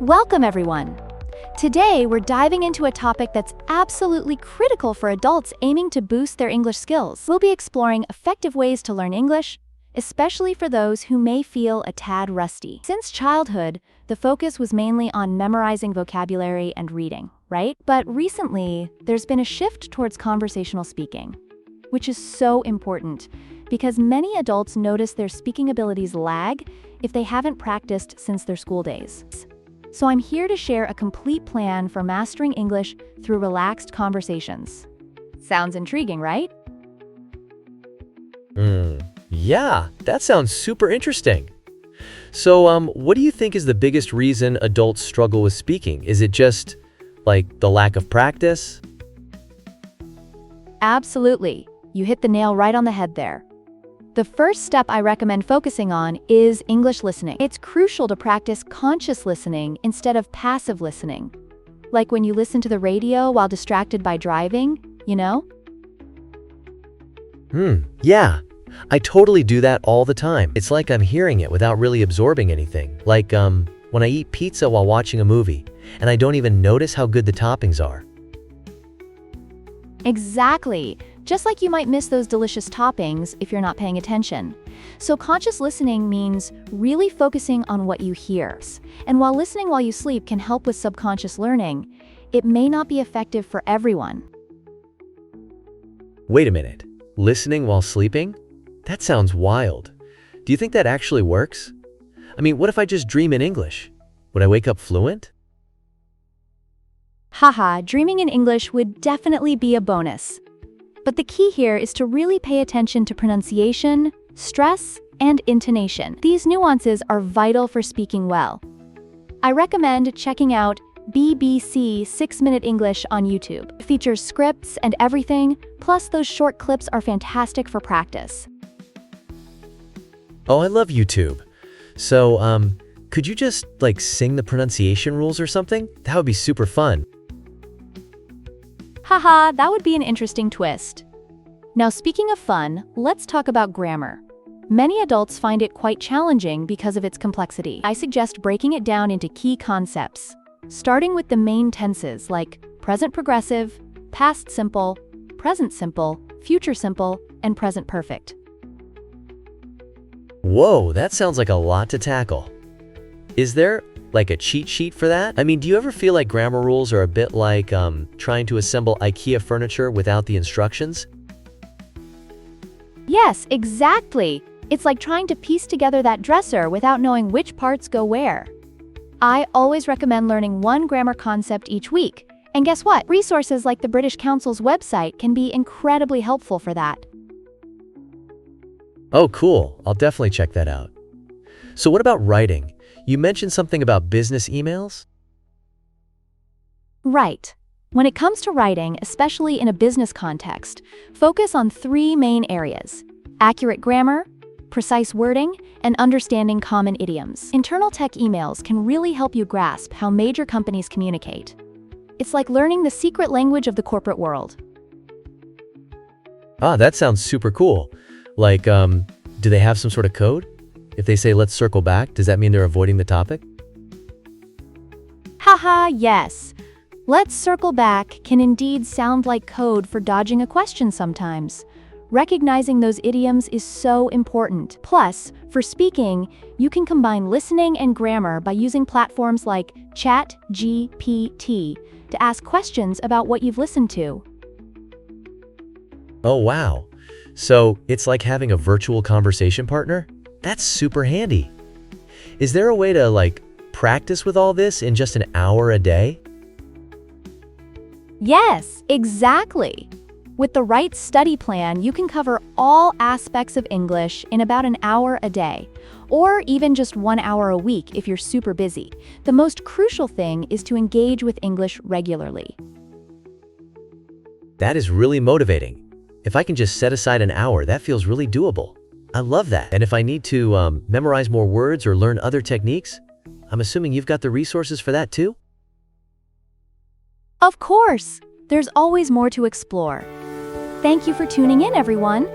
Welcome, everyone. Today, we're diving into a topic that's absolutely critical for adults aiming to boost their English skills. We'll be exploring effective ways to learn English, especially for those who may feel a tad rusty. Since childhood, the focus was mainly on memorizing vocabulary and reading, right? But recently, there's been a shift towards conversational speaking, which is so important because many adults notice their speaking abilities lag if they haven't practiced since their school days. So I'm here to share a complete plan for mastering English through relaxed conversations. Sounds intriguing, right? Yeah, that sounds super interesting. So, what do you think is the biggest reason adults struggle with speaking? Is it just, the lack of practice? Absolutely. You hit the nail right on the head there. The first step I recommend focusing on is English listening. It's crucial to practice conscious listening instead of passive listening. Like when you listen to the radio while distracted by driving, you know? Yeah. I totally do that all the time. It's like I'm hearing it without really absorbing anything. Like, when I eat pizza while watching a movie, and I don't even notice how good the toppings are. Exactly. Just like you might miss those delicious toppings if you're not paying attention. So conscious listening means really focusing on what you hear. And while listening while you sleep can help with subconscious learning, it may not be effective for everyone. Wait a minute. Listening while sleeping? That sounds wild. Do you think that actually works? I mean, what if I just dream in English? Would I wake up fluent? Haha, dreaming in English would definitely be a bonus. But the key here is to really pay attention to pronunciation, stress, and intonation. These nuances are vital for speaking well. I recommend checking out BBC 6-Minute English on YouTube. It features scripts and everything, plus those short clips are fantastic for practice. Oh, I love YouTube. So, could you just, sing the pronunciation rules or something? That would be super fun. Haha, that would be an interesting twist. Now, speaking of fun, let's talk about grammar. Many adults find it quite challenging because of its complexity. I suggest breaking it down into key concepts, starting with the main tenses like present progressive, past simple, present simple, future simple, and present perfect. Whoa, that sounds like a lot to tackle. Is there, a cheat sheet for that? I mean, do you ever feel like grammar rules are a bit like, trying to assemble IKEA furniture without the instructions? Yes, exactly. It's like trying to piece together that dresser without knowing which parts go where. I always recommend learning one grammar concept each week. And guess what? Resources like the British Council's website can be incredibly helpful for that. Oh, cool. I'll definitely check that out. So what about writing? You mentioned something about business emails? Right. When it comes to writing, especially in a business context, focus on 3 main areas: accurate grammar, precise wording, and understanding common idioms. Internal tech emails can really help you grasp how major companies communicate. It's like learning the secret language of the corporate world. Ah, that sounds super cool. Do they have some sort of code? If they say, let's circle back, does that mean they're avoiding the topic? Haha, yes. Let's circle back can indeed sound like code for dodging a question sometimes. Recognizing those idioms is so important. Plus, for speaking, you can combine listening and grammar by using platforms like ChatGPT to ask questions about what you've listened to. Oh, wow. So it's like having a virtual conversation partner? That's super handy. Is there a way to, practice with all this in just an hour a day? Yes, exactly. With the right study plan, you can cover all aspects of English in about an hour a day, or even just 1 hour a week if you're super busy. The most crucial thing is to engage with English regularly. That is really motivating. If I can just set aside an hour, that feels really doable. I love that. And if I need to memorize more words or learn other techniques, I'm assuming you've got the resources for that too? Of course! There's always more to explore. Thank you for tuning in, everyone.